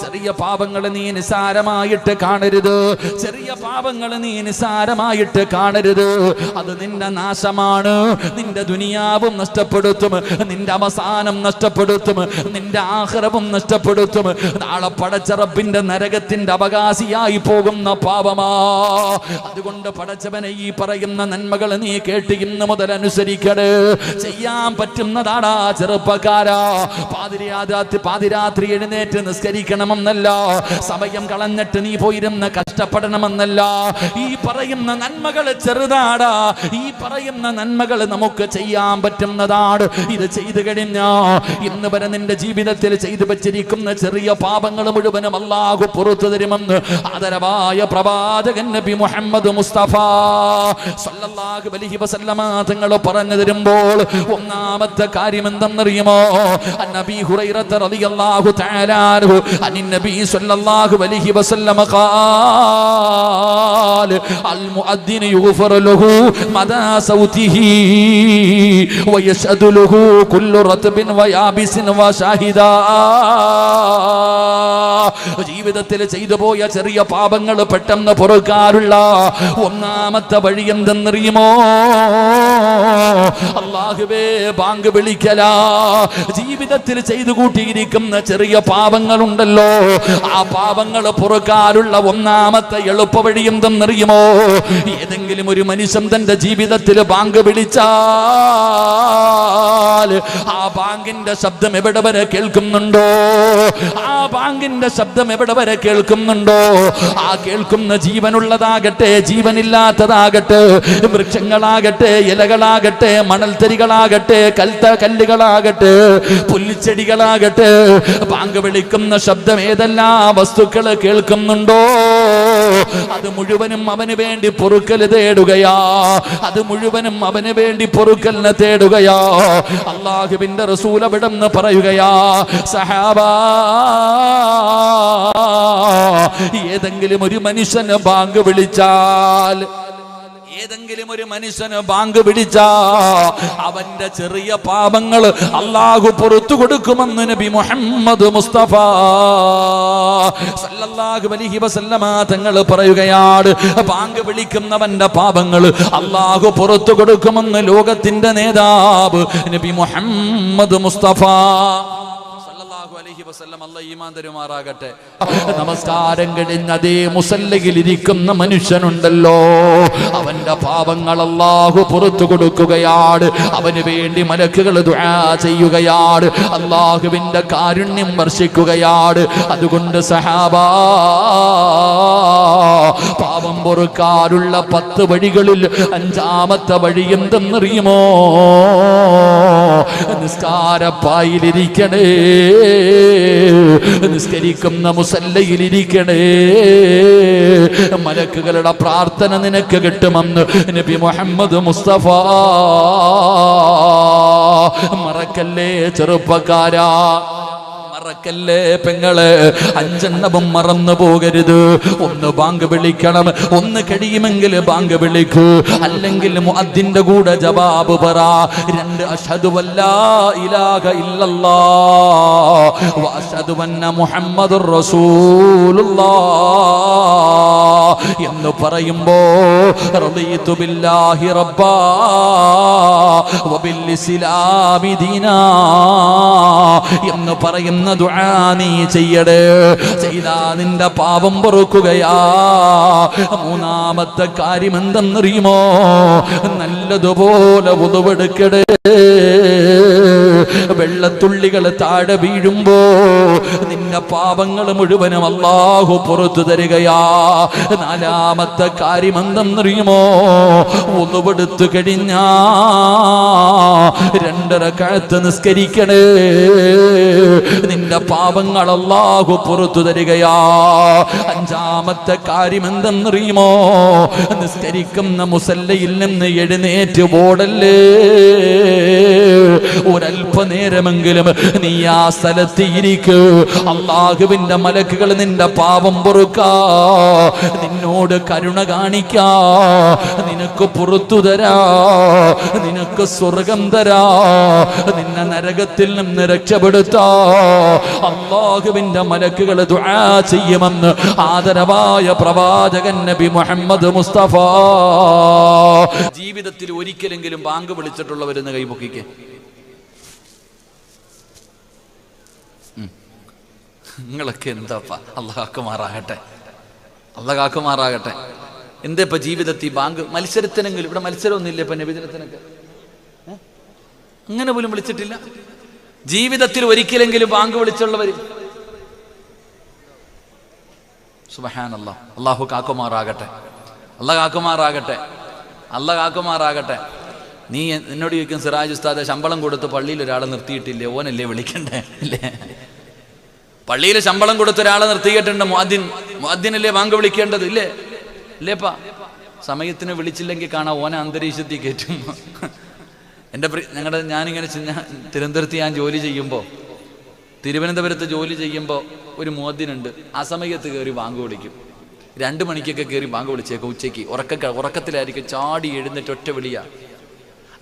ചെറിയ പാപങ്ങൾ നീ നിസാരമായിട്ട് കാണരുത്. ചെറിയ പാപങ്ങൾ നീ നിസാരമായിട്ട് കാണരുത്. അത് നിന്റെ നാശമാണ്. നിന്റെ ദുനിയാവും നഷ്ടപ്പെടുത്തും, നിന്റെ അവസാനം നഷ്ടപ്പെടുത്തും, നിന്റെ ആഖിറവും നഷ്ടപ്പെടുത്തും. നാളെ പടച്ച റബ്ബിന്റെ നരകത്തിന്റെ അവകാശിയായി പോകുന്ന പാപമാ. അതുകൊണ്ട് പടച്ചവനെ ഈ പറയുന്ന നന്മകൾ നീ കേട്ട് ഇന്ന് മുതൽ അനുസരിക്കണേ. ചെയ്യാൻ പറ്റുന്നതാടാ ചെറുപ്പക്കാരാ. പാതിരാത്രി എഴുന്നേറ്റ് നിസ്കരിക്കണമെന്നല്ല, സമയം കളഞ്ഞിട്ട് നീ പോയിരുന്ന് കഷ്ടപ്പെടണമെന്നല്ല. ഈ പറയുന്ന നന്മകൾ ചെറുതാടാ. ഈ പറയുന്ന നന്മകൾ നമുക്ക് ചെയ്യാൻ പറ്റുന്നതാണ്. ഇത് ചെയ്തു കഴിഞ്ഞാ ഇന്ന് വരെ നിന്റെ ജീവിതത്തിൽ ചെയ്തു വെച്ചിരിക്കുന്ന ചെറിയ പാപങ്ങൾ മുഴുവനും അല്ലാഹു പുറത്തു തരുമെന്ന് ആദരവായ പ്രവാചകൻ നബി മുഹമ്മദ് മുസ്തഫ സല്ലല്ലാഹു അലൈഹി വസല്ലമ തങ്ങൾ പറഞ്ഞു തരുമ്പോൾ ഒന്നാമത്തെ കാര്യം എന്തെന്നറിയുമോ? നബി ഹുറൈറ റളിയല്ലാഹു തആല അൻഹു അനി നബി സല്ലല്ലാഹു അലൈഹി വസല്ലമ ഖാൽ അൽ മുഅദ്ദിൻ യുഗ്ഫറു ലഹു മദാ സൗതിഹി വയശ്ഹദു ലഹു കുല്ലു റത്ബിൻ വയാബിസിൻ വശാഹിദാ. ജീവിതത്തിൽ ചെയ്തു പോയ ചെറിയ പാപങ്ങൾ പെട്ടെന്ന് പൊറുക്കാനുള്ള ഒന്നാമത്തെ വഴി എന്തെന്നറിയുമോ? അല്ലാഹുവേ ബാങ്ക് വിളിക്കലാ. ജീവിതത്തിൽ ചെയ്തു കൂട്ടിയിരിക്കുന്ന ചെറിയ പാപങ്ങളുണ്ടല്ലോ, ആ പാപങ്ങൾ പൊറുക്കാനുള്ള ഒന്നാമത്തെ എളുപ്പ വഴി എന്തെന്നറിയുമോ? ഏതെങ്കിലും ഒരു മനുഷ്യൻ തന്റെ ജീവിതത്തിൽ ബാങ്ക് വിളിച്ചാൽ ആ ബാങ്കിന്റെ ശബ്ദം എവിടെ വരെ കേൾക്കുന്നുണ്ടോ? ആ ബാങ്കിന്റെ ശബ്ദം എവിടെ വരെ കേൾക്കുന്നുണ്ടോ? ആ കേൾക്കുന്ന ജീവനുള്ളതാകട്ടെ ജീവനില്ലാത്തതാകട്ടെ, വൃക്ഷങ്ങളാകട്ടെ ഇലകളാകട്ടെ മണൽത്തരികളാകട്ടെ കല്ലുകളാകട്ടെ പുല്ലിച്ചെടികളാകട്ടെ, ബാങ്ക് വിളിക്കുന്ന ശബ്ദം ഏതെല്ലാം വസ്തുക്കൾ കേൾക്കുന്നുണ്ടോ അത് മുഴുവനും അവന് വേണ്ടി പൊറുക്കൽ തേടുകയാ. അത് മുഴുവനും അവന് വേണ്ടി പൊറുക്കലിനെ തേടുകയാ. അല്ലാഹുവിന്റെ റസൂൽ അവിടെന്ന് പറയുകയാ, സഹാബാ, ഏതെങ്കിലും ഒരു മനുഷ്യന് ബാങ്ക് വിളിച്ചാൽ, ഏതെങ്കിലും ഒരു മനുഷ്യന് ബാങ്ക് വിളിച്ചാ അവന്റെ ചെറിയ പാപങ്ങൾ അല്ലാഹു പുറത്തു കൊടുക്കുമെന്ന് നബി മുഹമ്മദ് മുസ്തഫ സല്ലല്ലാഹു അലൈഹി വസല്ലമ തങ്ങൾ പറയുകയാണ്. ബാങ്ക് വിളിക്കുന്നവന്റെ പാപങ്ങൾ അല്ലാഹു പുറത്തു കൊടുക്കുമെന്ന് ലോകത്തിന്റെ നേതാവ് നബി മുഹമ്മദ് മുസ്തഫ ഈമാൻ തരുമാറാകട്ടെ. നമസ്കാരം കഴിഞ്ഞ അതേ മുസല്ലയിൽ ഇരിക്കുന്ന മനുഷ്യനുണ്ടല്ലോ, അവന്റെ പാപങ്ങൾ അല്ലാഹു പുറത്തു കൊടുക്കുകയാണ്. അവന് വേണ്ടി മലക്കുകൾ ദുആ ചെയ്യുകയാണ്, അല്ലാഹുവിന്റെ കാരുണ്യം വർഷിക്കുകയാണ്. അതുകൊണ്ട് സഹാബാ, പാപം പൊറുക്കാനുള്ള 10 വഴികളിൽ 5ാമത്തെ വഴി എന്തെന്നറിയുമോ? നിസ്കാരപ്പായിലിരിക്കണേ, നിസ്കരിക്കുന്ന മുസല്ലയിലിരിക്കണേ. മലക്കുകളുടെ പ്രാർത്ഥന നിനക്ക് കിട്ടുമെന്ന് നബി മുഹമ്മദ് മുസ്തഫ. മറക്കല്ലേ ചെറുപ്പക്കാരാ, മറക്കല്ലേ പെങ്ങളെ, 5 മറന്നു പോകരുത്. 1 ബാങ്ക് വിളിക്കണം, 1 കഴിയുമെങ്കിൽ ബാങ്ക് വിളിക്കൂ, അല്ലെങ്കിൽ മുഅദ്ദിന്റെ കൂടെ ജവാബ് പറ. 2 അഷ്ഹദു അല്ലാ ഇലാഹ ഇല്ലല്ലാഹ് വ അഷ്ഹദു അന്ന മുഹമ്മദുർ റസൂലുള്ളാഹ് എന്ന് പറയുമ്പോ റളിതു ബില്ലാഹി റബ്ബാ വ ബിൽ ഇസ്ലാമി ദീനാ എന്ന് പറയുന്ന ദുആ നീ ചെയ്യടേ. ചെയ്താ നിന്റെ പാപം പൊറുക്കുകയാ. 3ാമത്തെ കാര്യം എന്തെന്നറിയുമോ? നല്ലതുപോലെ വുളുവെടുക്കടേ. വെള്ളത്തുള്ളികൾ താഴെ വീഴുമ്പോ നിന്റെ പാപങ്ങൾ മുഴുവനും അല്ലാഹു പുറത്തു തരികയാ. 4ാമത്തെ കാര്യം എന്തെന്നറിയുമോ? വുളുവെടുത്തു കഴിഞ്ഞാ 2 റക്അത്ത് നിസ്കരിക്കണേ. നിന്റെ പാപങ്ങൾ അല്ലാഹു പുറത്തു തരികയാ. 5ാമത്തെ കാര്യം എന്തെന്നറിയുമോ? നിസ്കരിക്കുന്ന മുസല്ലയിൽ നിന്ന് എഴുന്നേറ്റ് ഓടല്ലേ. ഒരൽപ്പ അല്പനേരമെങ്കിലും നീ ആ സ്ഥലത്ത് ഇരിക്കൂ. അല്ലാഹുവിന്റെ മലക്കുകൾ നിന്റെ പാപം പൊറുക്കാ, നിന്നോട് കരുണ കാണിക്കാ, നിനക്ക് പുറത്തു തരാ, നിനക്ക് സ്വർഗം തരാ, നിന്നെ നരകത്തിൽ നിന്ന് രക്ഷപ്പെടുത്താ അല്ലാഹുവിന്റെ മലക്കുകൾ ദുആ ചെയ്യുമെന്ന് ആദരവായ പ്രവാചകൻ നബി മുഹമ്മദ് മുസ്തഫ. ജീവിതത്തിൽ ഒരിക്കലെങ്കിലും ബാങ്ക് വിളിച്ചിട്ടുള്ളവരെന്ന് കൈപൊക്കിക്കേ. നിങ്ങളൊക്കെ എന്താപ്പാ? അല്ലാഹ് കാക്കുമാറാകട്ടെ, അല്ലാഹ് കാക്കുമാറാകട്ടെ. എന്താ ഇപ്പൊ ജീവിതത്തിൽ ബാങ്ക് മത്സരത്തിനെങ്കിലും? ഇവിടെ മത്സരമൊന്നുമില്ല ഇപ്പൊ നബിദിനത്തിനൊക്കെ, അങ്ങനെ പോലും വിളിച്ചിട്ടില്ല. ജീവിതത്തിൽ ഒരിക്കലെങ്കിലും ബാങ്ക് വിളിച്ചുള്ളവർ സുബ്ഹാനല്ലാഹ്. അല്ലാഹു കാക്കുമാറാകട്ടെ, അല്ലാഹ് കാക്കുമാറാകട്ടെ, അല്ലാഹ് കാക്കുമാറാകട്ടെ. നീ എന്നോട് ചോദിക്കും, സിറാജ് ഉസ്താദെ ശമ്പളം കൊടുത്ത് പള്ളിയിൽ ഒരാളെ നിർത്തിയിട്ടില്ലേ, ഓനല്ലേ വിളിക്കണ്ടേ? ഇല്ലേ, പള്ളിയിൽ ശമ്പളം കൊടുത്ത ഒരാളെ നിർത്തിയിട്ടുണ്ട്, മുഅദ്ദിനല്ലേ ബാങ്ക് വിളിക്കേണ്ടത്? ഇല്ലേ, ഇല്ലേപ്പാ. സമയത്തിന് വിളിച്ചില്ലെങ്കിൽ കാണാം ഓനെ അന്തരീക്ഷത്തിൽ കയറ്റും. ഞാനിങ്ങനെ തിരുവനന്തപുരത്ത് ഞാൻ ജോലി ചെയ്യുമ്പോൾ, തിരുവനന്തപുരത്ത് ജോലി ചെയ്യുമ്പോൾ ഒരു മുഅദ്ദിനുണ്ട്. ആ സമയത്ത് കയറി ബാങ്ക് വിളിക്കും. 2 മണിക്കൊക്കെ കയറി ബാങ്ക് വിളിച്ചേക്കും. ഉച്ചയ്ക്ക് ഉറക്കത്തിലായിരിക്കും, ചാടി എഴുന്നേറ്റ് ഒറ്റ വിളിയാ.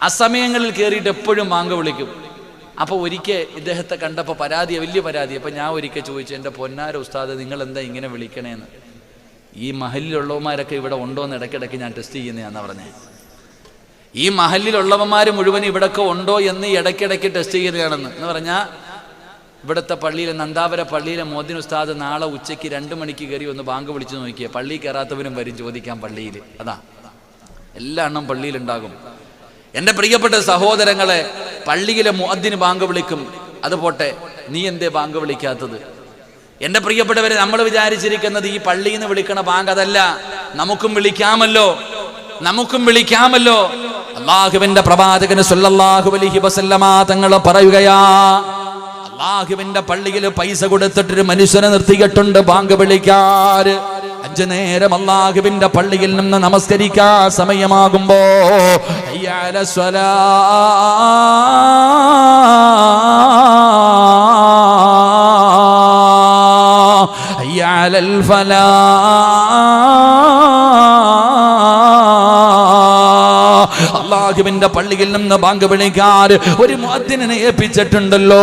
ആ സമയങ്ങളിൽ കയറിയിട്ട് എപ്പോഴും ബാങ്ക് വിളിക്കും. അപ്പോൾ ഒരിക്കൽ ഇദ്ദേഹത്തെ കണ്ടപ്പോൾ വലിയ പരാതി. അപ്പം ഞാൻ ഒരിക്കൽ ചോദിച്ചു, എൻ്റെ പൊന്നാര ഉസ്താദ് നിങ്ങൾ എന്താ ഇങ്ങനെ വിളിക്കണേന്ന്. ഈ മഹലിലുള്ളവന്മാരൊക്കെ ഇവിടെ ഉണ്ടോ എന്ന് ഇടയ്ക്കിടയ്ക്ക് ഞാൻ ടെസ്റ്റ് ചെയ്യുന്നതാണെന്ന് പറഞ്ഞേ. ഈ മഹലിലുള്ളവന്മാർ മുഴുവൻ ഇവിടൊക്കെ ഉണ്ടോ എന്ന് ഇടയ്ക്കിടയ്ക്ക് ടെസ്റ്റ് ചെയ്യുന്നതാണെന്ന് എന്ന് പറഞ്ഞാൽ, ഇവിടുത്തെ പള്ളിയിലെ നന്ദാവര പള്ളിയിലെ മുഅദ്ദിൻ ഉസ്താദ് നാളെ ഉച്ചയ്ക്ക് 2 മണിക്ക് കയറി ഒന്ന് ബാങ്ക് വിളിച്ചു നോക്കിയേ. പള്ളി കയറാത്തവരും വരും ചോദിക്കാൻ പള്ളിയിൽ. അതാ, എല്ലാ എണ്ണം പള്ളിയിലുണ്ടാകും. എൻ്റെ പ്രിയപ്പെട്ട സഹോദരങ്ങളെ, പള്ളിയിലെ മുഅദ്ദിന് ബാങ്ക് വിളിക്കും, അത് പോട്ടെ, നീ എന്തേ ബാങ്ക് വിളിക്കാത്തത്? എൻ്റെ പ്രിയപ്പെട്ടവരെ, നമ്മൾ വിചാരിച്ചിരിക്കുന്നത് ഈ പള്ളിയിൽ നിന്ന് വിളിക്കണ ബാങ്ക് അതല്ല, നമുക്കും വിളിക്കാമല്ലോ, നമുക്കും വിളിക്കാമല്ലോ. അല്ലാഹുവിന്റെ പ്രവാചകൻ സല്ലല്ലാഹു അലൈഹി വസല്ലമ തങ്ങൾ പറയുകയാ, അല്ലാഹുവിന്റെ പള്ളിയിൽ പൈസ കൊടുത്തിട്ടൊരു മനുഷ്യനെ നിർത്തിയിട്ടുണ്ട് ബാങ്ക് വിളിക്കാൻ. 5 നേരം അല്ലാഹുവിന്റെ പള്ളിയിൽ നിന്ന് നമസ്കരിക്കാൻ സമയമാകുമ്പോ ഹയ്യ സ്വലാ, ഹയ്യ അലൽ ഫലാ, അല്ലാഹുവിന്റെ പള്ളിയിൽ നിന്ന് ബാങ്ക് വിളിക്കാൻ ഒരു മുഅദ്ദിനെ ഏൽപ്പിച്ചിട്ടുണ്ടല്ലോ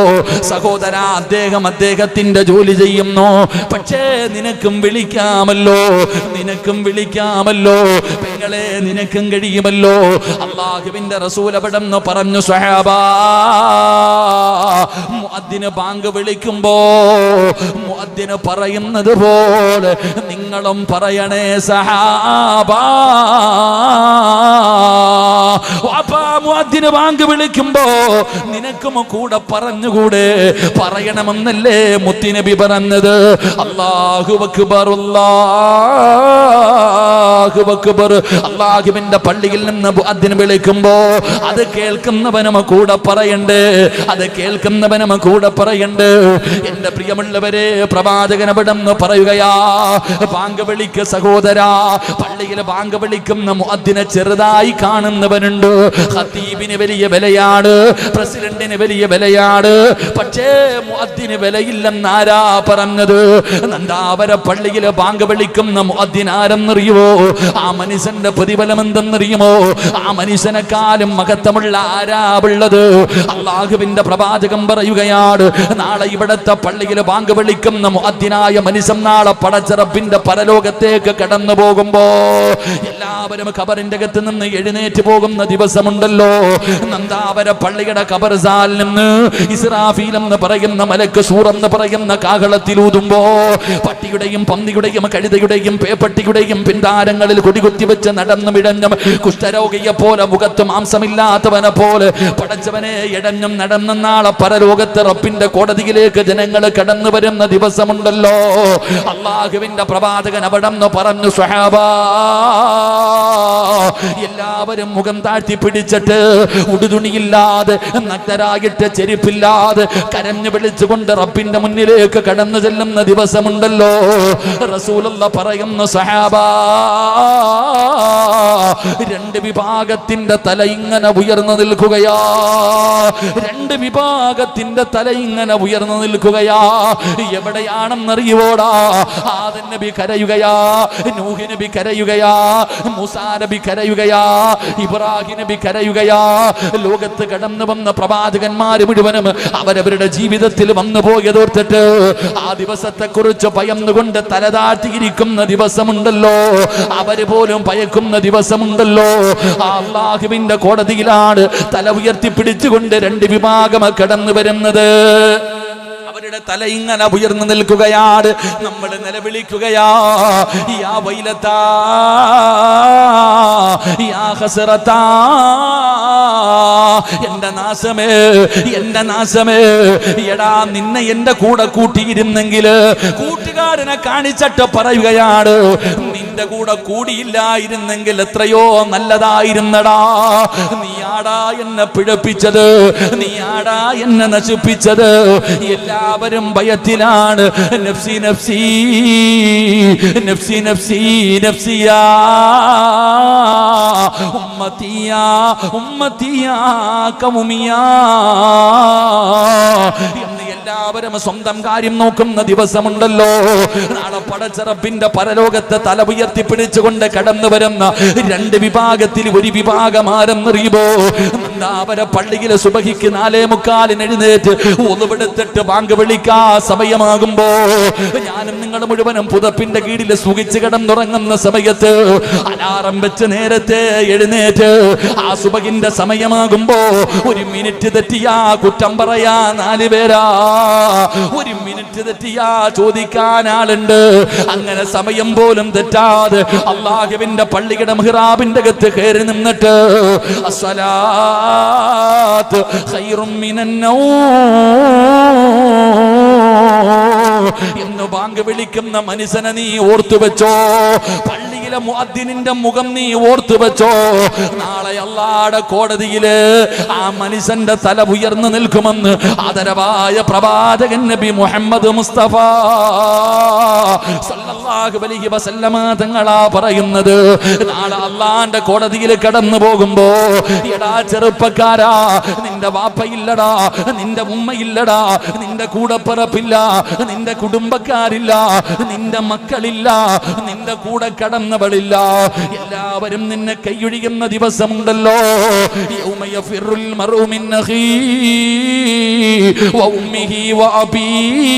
സഹോദര. അദ്ദേഹത്തിന്റെ ജോലി ചെയ്യുന്നു. പക്ഷേ നിനക്കും വിളിക്കാമല്ലോ, നിനക്കും വിളിക്കാമല്ലോ പെങ്ങളെ, നിനക്കും കഴിയുമല്ലോ. അല്ലാഹുവിന്റെ റസൂൽ അവിടെന്ന് പറഞ്ഞു, സ്വഹാബാ, മുഅദ്ദിന് ബാങ്ക് വിളിക്കുമ്പോ മുഅദ്ദിന് പറയുന്നത് പോലെ നിങ്ങളും പറയണേ സഹാബാ. മുഅദ്ദിന് ബാങ്ക് വിളിക്കുമ്പോ നിനക്കും കൂടെ പറഞ്ഞുകൂടെ? പറയണമെന്നല്ലേ മുത്തുനബി പറഞ്ഞത്? അല്ലാഹു അക്ബർ, അല്ലാഹു അക്ബർ. അല്ലാഹുവിന്റെ പള്ളിയിൽ നിന്ന് മുഅദ്ദിൻ വിളിക്കുമ്പോ അത് കേൾക്കുന്നവനും കൂടെ പറയണ്ടേ, അത് കേൾക്കുന്നവനും കൂടെ പറയണ്ടേ. എന്റെ പ്രിയമുള്ളവരെ, പ്രവാചകൻ അവിടെന്ന് പറയുകയാ, ബാങ്ക് വിളിക്ക സഹോദരാ. പള്ളിയിൽ ബാങ്ക് വിളിക്കുന്ന മുഅദ്ദിനെ ചെറുതായി കാണുന്നവനുണ്ട്. ഖതീബിന് വലിയ വിലയാണ്, പ്രസിഡന്റിന് വലിയ വിലയാണ്. പക്ഷേ മുഅദ്ദിന് വിലയില്ലെന്നാരാ പറഞ്ഞത്? നന്ദാവര പള്ളിയിൽ ബാങ്ക് വിളിക്കുന്ന മുഅദ്ദിൻ ആരെന്നറിയുമോ? ആ മനുഷ്യന്റെ പ്രതിഫലം എന്തെന്നറിയുമോ? ആ മനുഷ്യനെക്കാളും മഹത്വമുള്ള ആരാ ഉള്ളത്? അല്ലാഹുവിന്റെ പ്രവാചകൻ പറയുകയാണ്, നാളെ ഇവിടത്തെ പള്ളിയിൽ ബാങ്ക് വിളിക്കുന്ന മുഅദ്ദിനായ മനുഷ്യൻ നാളെ പടച്ച റബ്ബിന്റെ പരലോകത്തേക്ക് കടന്നു പോകുമ്പോ എല്ലാവരും ഖബറിന്റെ അകത്ത് നിന്ന് എഴുന്നേറ്റ് പോകുന്ന ദിവസമുണ്ടല്ലോ. നന്ദാവര പള്ളിയുടെ ഖബർസാലിൽ നിന്ന് ഇസ്രാഫീൽ എന്ന് പറയുന്ന മലക്ക് സൂർ എന്ന് പറയുന്ന കാഹളത്തിലൂതുമ്പോ പട്ടിയുടെയും പന്നിയുടെയും കഴുതയുടെയും പേപ്പട്ടിയുടെയും പിന്താരങ്ങളിൽ കൊടികുത്തി വെച്ച് നടന്നു ഇടഞ്ഞും കുഷ്ഠരോഗിയെ പോലെ മുഖത്ത് മാംസമില്ലാത്തവനെ പോലെ പടച്ചവനെ ഇടഞ്ഞും നടന്ന നാളെ പരലോകത്ത് റബ്ബിന്റെ കോടതിയിലേക്ക് ജനങ്ങൾ കടന്നു വരുന്ന ദിവസമുണ്ടല്ലോ. അല്ലാഹുവിന്റെ പ്രവാചകൻ അവിടെ പറഞ്ഞു, സ്വഹാബാ, എല്ലാവരും മുഖം താഴ്ത്തി പിടിച്ചിട്ട് ഉടുതുണിയില്ലാതെ നഗ്നരായിട്ട് ചെരുപ്പില്ലാതെ കരഞ്ഞു വിളിച്ചുകൊണ്ട് റബ്ബിന്റെ മുന്നിലേക്ക് കടന്നു ചെല്ലുന്ന ദിവസമുണ്ടല്ലോ. റസൂലുള്ള പറയുന്നു, സഹാബാ, രണ്ട് വിഭാഗത്തിന്റെ തല ഇങ്ങനെ ഉയർന്നു നിൽക്കുകയാ. രണ്ട് വിഭാഗത്തിന്റെ തല ഇങ്ങനെ ഉയർന്നു നിൽക്കുകയാ. എവിടെയാണെന്നറിയുവോടാ? ആദം നബി കരയുകയാ, നൂഹ് നബി കരയുകയാ, മൂസാ നബി കരയുകയാ, ഇബ്രാഹിം നബി കരയുകയാ. ലോകത്ത് കടന്നു വന്ന പ്രവാചകന്മാര് മുഴുവനും അവരവരുടെ ജീവിതത്തിൽ വന്നു പോയതോർത്തിട്ട് ആ ദിവസത്തെ കുറിച്ച് ഭയന്നുകൊണ്ട് തലതാഴ്ത്തിയിരിക്കുന്ന ദിവസമുണ്ടല്ലോ. അവര് പോലും ഭയക്കുന്ന ദിവസമുണ്ടല്ലോ. അല്ലാഹുവിന്റെ കോടതിയിലാണ് തല ഉയർത്തിപ്പിടിച്ചുകൊണ്ട് രണ്ട് വിഭാഗം കടന്നു വരുന്നത്. അവരുടെ തല ഇങ്ങനെ ഉയർന്നു നിൽക്കുകയാണ്. നമ്മൾ നിലവിളിക്കുകയാ, യാ വൈലതാ യാ ഹസ്റതാ, എന്റെ നാശമേ, എന്റെ നാശമേ. എടാ, നിന്നെ എന്റെ കൂടെ കൂട്ടിയിരുന്നെങ്കിൽ, കൂട്ടുകാരനെ കാണിച്ചിട്ട് പറയുകയാണ്, നിന്റെ കൂടെ കൂടിയില്ലായിരുന്നെങ്കിൽ എത്രയോ നല്ലതായിരുന്നടാ. നീയാടാ എന്നെ പിഴപ്പിച്ചത്, നീയാടാ എന്നെ നശിപ്പിച്ചത്. എല്ലാവരും ഭയത്തിലാണ്. നഫ്സി നഫ്സി നഫ്സി നഫ്സി നഫ്സിയാ ഉമ്മത്തിയാ ഉമ്മത്തിയാ കൗമിയാ എന്ന് എല്ലാവരും സ്വന്തം കാര്യം നോക്കുന്ന ദിവസമുണ്ടല്ലോ. നാളെ പടച്ചറപ്പിന്റെ പരലോകത്തെ തല ഉയർത്തിപ്പിടിച്ചുകൊണ്ട് കടന്നു വരുന്ന രണ്ട് വിഭാഗത്തിൽ ഒരു വിഭാഗം ആരെന്നറിയുമോ? അവരെ പള്ളിയിലെ സുബഹിക്ക് 4:45 എഴുന്നേറ്റ് ഒന്നുപെടുത്തിട്ട് ബാങ്ക് വിളിക്കാ സമയമാകുമ്പോ ഞാനും നിങ്ങൾ മുഴുവനും പുതപ്പിന്റെ കീഴിൽ സുഖിച്ച് കിടന്നുറങ്ങുന്ന സമയത്ത് അലാറം വെച്ച് നേരത്തെ എഴുന്നേറ്റ് ആ സുബഹിന്റെ സമയമാകുമ്പോ ഒരു മിനിറ്റ് തെറ്റിയാ കുറ്റം പറയാ 4 പേരാ. ഒരു മിനിറ്റ് തെറ്റിയാ ചോദിക്കാൻ ആളുണ്ട്. അങ്ങനെ സമയം പോലും തെറ്റാതെ അല്ലാഹുവിന്റെ പള്ളിയുടെ മിഹ്റാബിന്റെ അകത്ത് കയറി നിന്നിട്ട് അസ്സലാത്ത് ഖൈറും മിനൻ നൗം എന്ന് ബാങ്ക് വിളിക്കുന്ന മനുഷ്യനെ നീ ഓർത്തു വെച്ചോ. പള്ളിയിലെ മുഅദ്ദിനിന്റെ മുഖം നീ ഓർത്തു വെച്ചോ. നാളെ അല്ലാഹുവിന്റെ കോടതിയില് ആ മനുഷ്യന്റെ തല ഉയർന്നു നിൽക്കുമെന്ന് ആദരവായ പ്രവാചകൻ നബി മുഹമ്മദ് മുസ്തഫ സല്ലല്ലാഹു അലൈഹി വസല്ലമ തങ്ങളാ പറയുന്നത്. നാളെ അല്ലാഹുവിന്റെ കോടതിയിൽ കടന്നു പോകുമ്പോ, എടാ ചെറുപ്പക്കാരാ, നിന്റെ വാപ്പയില്ലടാ, നിന്റെ ഉമ്മയില്ലടാ, നിന്റെ കൂടപ്പിറപ്പില്ല, നിന്റെ കുടുംബക്കാരില്ല, നിന്റെ മക്കളില്ല, നിന്റെ കൂടെ കടന്നവളില്ല. എല്ലാവരും നിന്നെ കൈയൊഴിയുന്ന ദിവസമുണ്ടല്ലോ. യൗമ യഫിറുൽ മർഉ മിൻ അഖീഹി വ ഉമ്മിഹി വ അബീഹി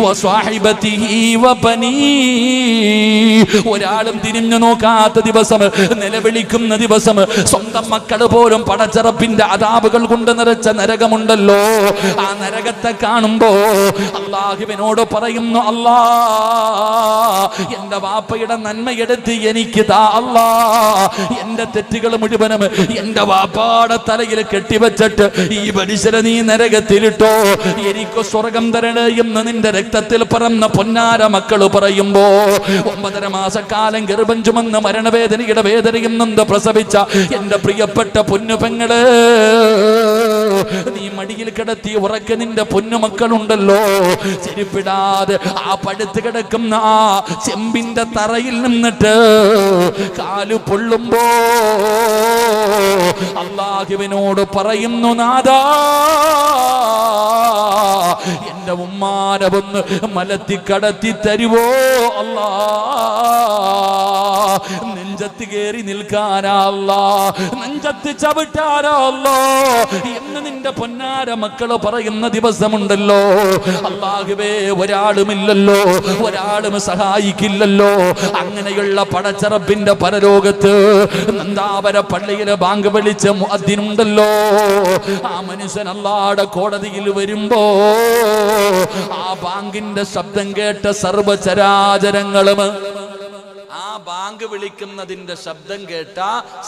വ സ്വഹിബതിഹി വ ബനീഹി. ഒരാളും തിരിഞ്ഞു നോക്കാത്ത ദിവസം, നിലവിളിക്കുന്ന ദിവസം, സ്വന്തം മക്കൾ പോലും പടച്ചറപ്പിന്റെ അദാബുകൾ കൊണ്ട് നിറച്ച നരകമുണ്ടല്ലോ. ആ നരകത്തെ കാണുമ്പോ അല്ലാഹുവിനോട് പറയുന്നു, അല്ലാ, എന്റെ വാപ്പയുടെ നന്മയെടുത്ത് എനിക്ക് താ അല്ലാ. എന്റെ തെറ്റുകൾ മുഴുവനും എന്റെ വാപ്പാടെ തലയിൽ കെട്ടിവെച്ചിട്ട് ഈ മനുഷ്യരെ നീ നരകത്തിലിട്ടോ. എനിക്ക് സ്വർഗം തരണേ എന്ന് നിന്റെ രക്തത്തിൽ പറന്ന പൊന്നാര മക്കള് പറയുമ്പോ, 9.5 മാസക്കാലം ഗർഭം ചുമന്ന് മരണവേദനയുടെ വേദനയും നൊന്ത് പ്രസവിച്ച എന്റെ പ്രിയപ്പെട്ട പൊന്നു പെങ്ങള്, നീ മടിയിൽ കിടത്തി ഉറക്ക നിന്റെ പൊന്നുമക്കളുണ്ടല്ലോ. ചെരുപ്പിടാതെ ആ പടുത്ത് കിടക്കുന്ന ആ ചെമ്പിന്റെ തറയിൽ നിന്നിട്ട് കാലു പൊള്ളുമ്പോ അല്ലാഹുവിനോട് പറയുന്നു, നാദാ, എന്റെ ഉമ്മാനെ ഒന്ന് മലത്തി കടത്തി തരുവോ അല്ലാ. നെഞ്ചത്ത് കയറി നിൽക്കാനാ അല്ലാ, നെഞ്ചത്ത് ചവിട്ടാനാ അല്ലാ എന്ന് നിന്റെ പൊന്നാര മക്കള് പറയുന്ന ദിവസമുണ്ടല്ലോ. അല്ലാഹുവേ, ഒരാളുമില്ലല്ലോ, ഒരാളും സഹായിക്കില്ലല്ലോ. അങ്ങനെയുള്ള പടച്ചറപ്പിന്റെ പരലോകത്ത് നന്ദാവര പള്ളിയിലെ ബാങ്ക് വിളിച്ച മുഅദ്ദിനുണ്ടല്ലോ. ആ മനുഷ്യൻ അല്ലാഹുവിന്റെ കോടതിയിൽ വരുമ്പോ ആ ബാങ്കിന്റെ ശബ്ദം കേട്ട സർവ്വചരാചരങ്ങളും, ആ ബാങ്ക് വിളിക്കുന്നതിന്റെ ശബ്ദം കേട്ട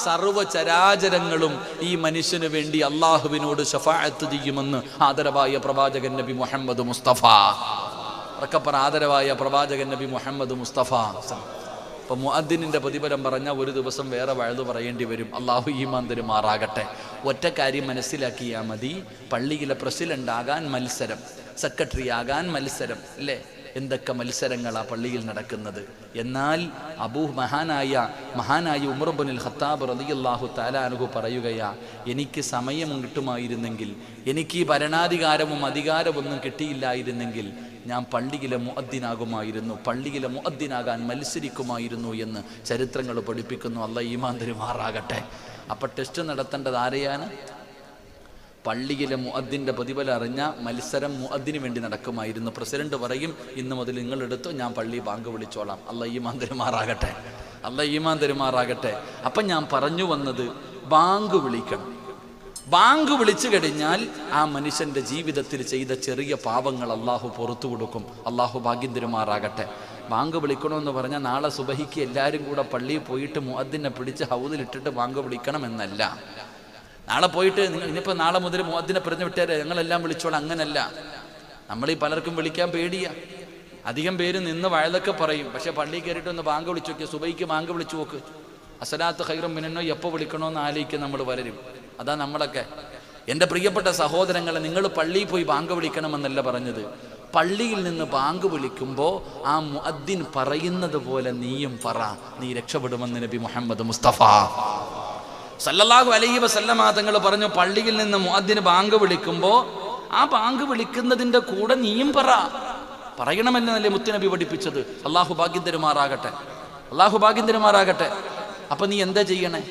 സർവ്വചരാചരങ്ങളും ഈ മനുഷ്യന് വേണ്ടി അള്ളാഹുവിനോട് ശഫാഅത്ത് ചെയ്യുമെന്ന് ആദരവായ പ്രവാചകൻ നബി മുഹമ്മദ് മുസ്തഫ. ആദരവായ പ്രവാചകൻ നബി മുഹമ്മദ് മുസ്തഫ അപ്പോൾ മുഅദ്ദിനിൻ്റെ പ്രതിഫലം പറഞ്ഞാൽ ഒരു ദിവസം വേറെ വഴുത് പറയേണ്ടി വരും. അള്ളാഹു ഈമാൻ തരുമാറാകട്ടെ. ഒറ്റ കാര്യം മനസ്സിലാക്കിയാൽ മതി, പള്ളിയിലെ പ്രസിഡന്റ് ആകാൻ മത്സരം, സെക്രട്ടറി ആകാൻ മത്സരം, അല്ലേ? എന്തൊക്കെ മത്സരങ്ങളാണ് പള്ളിയിൽ നടക്കുന്നത്. എന്നാൽ മഹാനായ ഉമർ ഇബ്നുൽ ഖത്താബ് റളിയല്ലാഹു തആല അൻഹു പറയുകയാ, എനിക്ക് സമയം കിട്ടുമായിരുന്നെങ്കിൽ, എനിക്ക് ഈ ഭരണാധികാരവും അധികാരമൊന്നും കിട്ടിയില്ലായിരുന്നെങ്കിൽ ഞാൻ പള്ളിയിലെ മുഅദ്ദിനാകുമായിരുന്നു, പള്ളിയിലെ മുഅദ്ദിനാകാൻ മത്സരിക്കുമായിരുന്നു എന്ന് ചരിത്രങ്ങൾ പഠിപ്പിക്കുന്നു. അല്ലാഹു ഈമാൻ തരുമാറാകട്ടെ. അപ്പം ടെസ്റ്റ് നടത്തേണ്ടത് ആരെയാണ്? പള്ളിയിലെ മുഅദ്ദിൻ്റെ പ്രതിഫലം അറിഞ്ഞ മത്സരം മുഅദ്ദിന് വേണ്ടി നടക്കുമായിരുന്നു. പ്രസിഡന്റ് പറയും, ഇന്ന് മുതൽ നിങ്ങളെടുത്തോ, ഞാൻ പള്ളി ബാങ്ക് വിളിച്ചോളാം. അല്ലാഹു ഈമാൻ തരുമാറാകട്ടെ. അല്ലാഹു ഈമാൻ തരുമാറാകട്ടെ. അപ്പം ഞാൻ പറഞ്ഞു വന്നത്, ബാങ്ക് വിളിക്കണം. ബാങ്ക് വിളിച്ചു കഴിഞ്ഞാൽ ആ മനുഷ്യൻ്റെ ജീവിതത്തിൽ ചെയ്ത ചെറിയ പാപങ്ങൾ അള്ളാഹു പുറത്തു കൊടുക്കും. അള്ളാഹു ഭാഗ്യം തരുമാറാകട്ടെ. ബാങ്ക് വിളിക്കണമെന്ന് പറഞ്ഞാൽ നാളെ സുബഹിക്ക് എല്ലാവരും കൂടെ പള്ളിയിൽ പോയിട്ട് മുഅദ്ദിനെ പിടിച്ച് ഹൗദിലിട്ടിട്ട് ബാങ്ക് വിളിക്കണമെന്നല്ല. നാളെ പോയിട്ട് ഇനിയിപ്പോൾ നാളെ മുതൽ മുഅദ്ദിനെ പറഞ്ഞു വിട്ടേരെ ഞങ്ങളെല്ലാം വിളിച്ചോളാം, അങ്ങനല്ല. നമ്മളീ പലർക്കും വിളിക്കാൻ പേടിയാ. അധികം പേര് നിന്ന് വഴുതൊക്കെ പറയും, പക്ഷെ പള്ളിയിൽ കയറിയിട്ട് ഒന്ന് ബാങ്ക് വിളിച്ചു നോക്കിയാൽ, സുബഹിക്ക് ബാങ്ക് വിളിച്ചു നോക്ക്, അസ്സലാത്തു ഖൈറും മിനന്നോ എപ്പോൾ വിളിക്കണമെന്ന് ആലോചിക്കുക നമ്മൾ പലരും. അതാ നമ്മളൊക്കെ. എൻ്റെ പ്രിയപ്പെട്ട സഹോദരങ്ങളെ, നിങ്ങൾ പള്ളിയിൽ പോയി ബാങ്ക് വിളിക്കണമെന്നല്ല പറഞ്ഞത്. പള്ളിയിൽ നിന്ന് ബാങ്ക് വിളിക്കുമ്പോൾ ആ മുഅദ്ദിൻ പറയുന്നത് പോലെ നീയും പറ, നീ രക്ഷപ്പെടുമെന്ന് നബി മുഹമ്മദ് മുസ്തഫ സല്ലല്ലാഹു അലൈഹി വസല്ലമ തങ്ങൾ പറഞ്ഞു. പള്ളിയിൽ നിന്ന് മുഅദ്ദിന് ബാങ്ക് വിളിക്കുമ്പോൾ ആ ബാങ്ക് വിളിക്കുന്നതിൻ്റെ കൂടെ നീയും പറയണമെന്നല്ലേ മുത്തുനബി പഠിപ്പിച്ചത്. അള്ളാഹു ഭാഗ്യം തരുമാറാകട്ടെ. അള്ളാഹു ഭാഗ്യം തരുമാറാകട്ടെ. അപ്പം നീ എന്താ ചെയ്യണേ?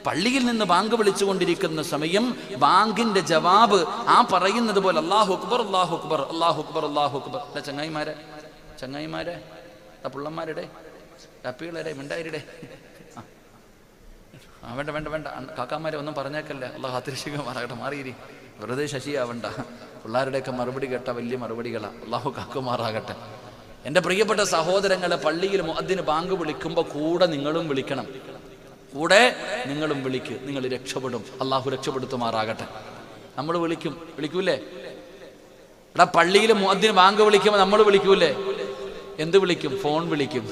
പള്ളിയിൽ നിന്ന് ബാങ്ക് വിളിച്ചുകൊണ്ടിരിക്കുന്ന സമയം ബാങ്കിന്റെ ജവാബ് ആ പറയുന്നത് പോലെ അല്ലാഹു അക്ബർ അല്ലാഹു അക്ബർ അല്ലാഹു അക്ബർ അല്ലാഹു അക്ബർ. ചങ്ങായിമാരെ പുള്ളന്മാരുടെ കപ്പികളുടെ മിണ്ടായിരുടെ വേണ്ട വേണ്ട വേണ്ട കാക്കാമാരെ ഒന്നും പറഞ്ഞേക്കല്ലേ, അള്ളാഹു അതിരക്ഷിക്കുമാറാകട്ടെ. മാറിയിരി, വെറുതെ ശശിയാവണ്ട. പിള്ളേരുടെയൊക്കെ മറുപടി കേട്ട വലിയ മറുപടികളാണ്. അള്ളാഹു കാക്കുമാറാകട്ടെ. എൻ്റെ പ്രിയപ്പെട്ട സഹോദരങ്ങളെ, പള്ളിയിൽ മുഅദ്ദിന് ബാങ്ക് വിളിക്കുമ്പോൾ കൂടെ നിങ്ങളും വിളിക്കണം. കൂടെ നിങ്ങളും വിളിക്ക്, നിങ്ങൾ രക്ഷപ്പെടും. അള്ളാഹു രക്ഷപ്പെടുത്തുമാറാകട്ടെ. നമ്മൾ വിളിക്കൂലേ? എടാ, പള്ളിയിൽ മുഅദ്ദിന് ബാങ്ക് വിളിക്കുമ്പോൾ നമ്മൾ വിളിക്കൂലേ? എന്ത് വിളിക്കും? ഫോൺ വിളിക്കും.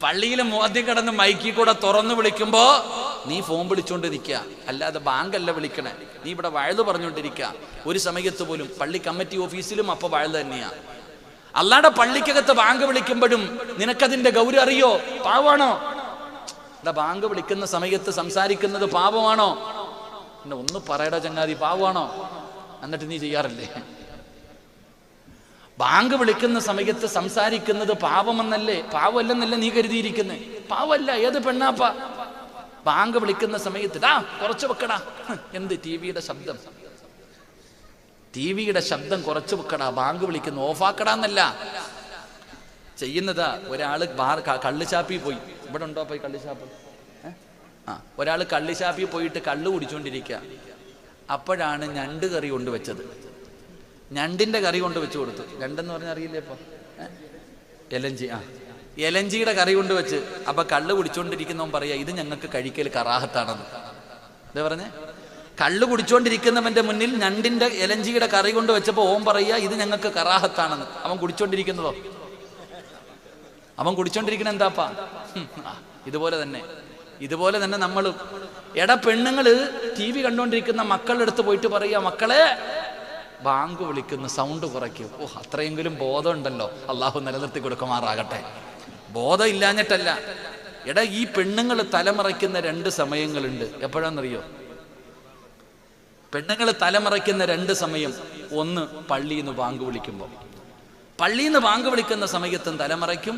പള്ളിയിൽ മുഅദ്ദിൻ കിടന്ന് മൈക്കിൽ കൂടെ തുറന്നു വിളിക്കുമ്പോൾ നീ ഫോൺ വിളിച്ചുകൊണ്ടിരിക്കുക, അല്ലാതെ ബാങ്കല്ല വിളിക്കണേ. നീ ഇവിടെ വഴുത് പറഞ്ഞുകൊണ്ടിരിക്കുക. ഒരു സമയത്ത് പോലും പള്ളി കമ്മിറ്റി ഓഫീസിലും അപ്പോൾ വഴുത് തന്നെയാണ്. അല്ലാതെ പള്ളിക്കകത്ത് ബാങ്ക് വിളിക്കുമ്പോഴും നിനക്കതിന്റെ ഗൗരവം അറിയോ? പാവമാണോ? ബാങ്ക് വിളിക്കുന്ന സമയത്ത് സംസാരിക്കുന്നത് പാപമാണോ? പിന്നെ ഒന്ന് പറയടാ ചങ്ങാതി, പാവമാണോ? എന്നിട്ട് നീ ചെയ്യാറില്ലേ? ബാങ്ക് വിളിക്കുന്ന സമയത്ത് സംസാരിക്കുന്നത് പാപമെന്നല്ലേ, പാവമല്ലെന്നല്ലേ നീ കരുതിയിരിക്കുന്നത്? പാവമല്ല. ഏത് പെണ്ണാപ്പ ബാങ്ക് വിളിക്കുന്ന സമയത്ത് കുറച്ച് വെക്കടാ, എന്ത് ടിവിയുടെ ശബ്ദം കുറച്ച് വെക്കടാ, ബാങ്ക് വിളിക്കുന്നു, ഓഫാക്കടാന്നല്ല ചെയ്യുന്നതാ. ഒരാള് കള്ളുചാപ്പി പോയി, ഇവിടെ ഉണ്ടോ പോയി കള്ളുചാപ്പ്? ഒരാൾ കള്ളുചാപ്പി പോയിട്ട് കള്ള് കുടിച്ചോണ്ടിരിക്കുക. അപ്പോഴാണ് ഞണ്ട് കറി കൊണ്ടുവച്ചത്. ഞണ്ടിന്റെ കറി കൊണ്ട് വെച്ച് കൊടുത്തു. ഞണ്ടെന്ന് പറഞ്ഞാൽ അറിയില്ലേ ഇപ്പൊ? എലഞ്ചി. എലഞ്ചിയുടെ കറി കൊണ്ട് വെച്ച്. അപ്പൊ കള്ള് കുടിച്ചോണ്ടിരിക്കുന്നവൻ പറയാ, ഇത് ഞങ്ങൾക്ക് കഴിക്കൽ കറാഹത്താണെന്ന്. എന്താ പറഞ്ഞേ? കള്ള് കുടിച്ചോണ്ടിരിക്കുന്നവന്റെ മുന്നിൽ ഞണ്ടിന്റെ എലഞ്ചിയുടെ കറി കൊണ്ട് വെച്ചപ്പോ ഓൻ പറയാ, ഇത് ഞങ്ങൾക്ക് കറാഹത്താണെന്ന്. അവൻ കുടിച്ചോണ്ടിരിക്കുന്നതോ? അവൻ കുടിച്ചോണ്ടിരിക്കണ എന്താപ്പാ? ഇതുപോലെ തന്നെ നമ്മൾ പെണ്ണുങ്ങള് TV കണ്ടോണ്ടിരിക്കുന്ന മക്കളുടെ അടുത്ത് പോയിട്ട് പറയാ, മക്കളെ ബാങ്ക് വിളിക്കുന്ന സൗണ്ട് കുറയ്ക്കും. അത്രയെങ്കിലും ബോധം ഉണ്ടല്ലോ, അള്ളാഹു നിലനിർത്തി കൊടുക്കുമാറാകട്ടെ. ബോധം ഇല്ലാഞ്ഞിട്ടല്ല. ഈ പെണ്ണുങ്ങൾ തലമറയ്ക്കുന്ന 2 സമയങ്ങളുണ്ട്. എപ്പോഴാണെന്നറിയോ? പെണ്ണുങ്ങൾ തലമറയ്ക്കുന്ന 2 സമയം. ഒന്ന്, പള്ളിയിൽ നിന്ന് ബാങ്ക് വിളിക്കുമ്പോൾ. പള്ളിയിൽ നിന്ന് ബാങ്ക് വിളിക്കുന്ന സമയത്തും തലമറയ്ക്കും,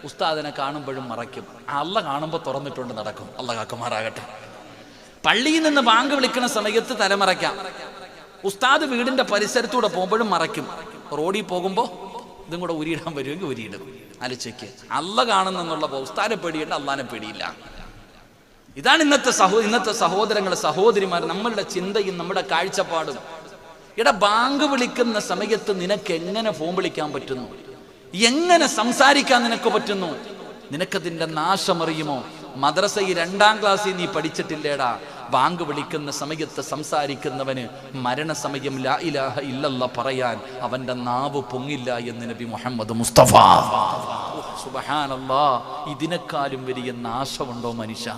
ഉസ്താദിനെ കാണുമ്പോഴും മറയ്ക്കും. അള്ള കാണുമ്പോൾ തുറന്നിട്ടുണ്ട് നടക്കും. അള്ള കാക്കുമാറാകട്ടെ. പള്ളിയിൽ നിന്ന് ബാങ്ക് വിളിക്കുന്ന സമയത്ത് തലമറയ്ക്കാം. ഉസ്താദ് വീടിന്റെ പരിസരത്തൂടെ പോകുമ്പോഴും മറയ്ക്കും. റോഡിൽ പോകുമ്പോൾ ഇതും കൂടെ ഉരിയിടാൻ വരുമെങ്കിൽ ഉരിയിടും. ആലോചിക്ക്, അള്ള കാണുന്നുള്ള ഉസ്താദിനെ പേടിയുണ്ട്, അള്ളാനെ പേടിയില്ല. ഇതാണ് ഇന്നത്തെ സഹോദരങ്ങളെ, സഹോദരിമാർ, നമ്മളുടെ ചിന്തയും നമ്മുടെ കാഴ്ചപ്പാടും. ബാങ്ക് വിളിക്കുന്ന സമയത്ത് നിനക്ക് എങ്ങനെ ഫോൺ വിളിക്കാൻ പറ്റുന്നു? എങ്ങനെ സംസാരിക്കാൻ നിനക്ക് പറ്റുന്നു? നിനക്കതിൻ്റെ നാശമറിയുമോ? മദ്രസയിൽ 2ാം ക്ലാസ്സിൽ നീ പഠിച്ചിട്ടില്ലേടാ, ബാങ്ക് വിളിക്കുന്ന സമയത്ത് സംസാരിക്കുന്നവന് മരണസമയം ലാ ഇലാഹ ഇല്ലല്ലാഹ് പറയാൻ അവന്റെ നാവ് പൊങ്ങില്ല എന്ന് നബി മുഹമ്മദ് മുസ്തഫ. സുബ്ഹാനല്ലാഹ്, ഇതിനേക്കാളും വലിയ നാശമുണ്ടോ മനുഷ്യ?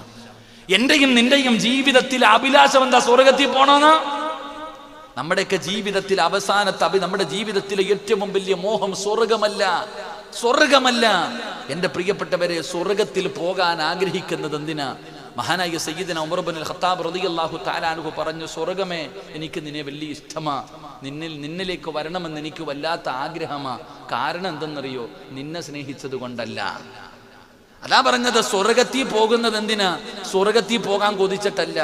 എന്റെയും നിന്റെയും ജീവിതത്തിൽ അഭിലാഷം എന്താ? സ്വർഗത്തിൽ പോണമെന്ന്. നമ്മുടെയൊക്കെ ജീവിതത്തിൽ അവസാനത്തെ നമ്മുടെ ജീവിതത്തിലെ ഏറ്റവും വലിയ മോഹം സ്വർഗമല്ല, സ്വർഗമല്ല. എന്റെ പ്രിയപ്പെട്ടവരെ, സ്വർഗത്തിൽ പോകാൻ ആഗ്രഹിക്കുന്നത് എന്തിനാ? മഹാനായ സയ്യിദന ഉമർ ഇബ്നുൽ ഖത്താബ് റളിയല്ലാഹു തആല അൻഹു പറഞ്ഞു, സ്വർഗമേ, എനിക്ക് നിന്നെ വലിയ ഇഷ്ടമാ, നിന്നിലേക്ക് വരണമെന്ന് എനിക്ക് വല്ലാത്ത ആഗ്രഹമാ. കാരണം എന്തെന്നറിയോ? നിന്നെ സ്നേഹിച്ചത് കൊണ്ടല്ല. അതാ പറഞ്ഞത്, സ്വർഗത്തിൽ പോകുന്നത് എന്തിനാ? സ്വർഗത്തിൽ പോകാൻ കൊതിച്ചിട്ടല്ല.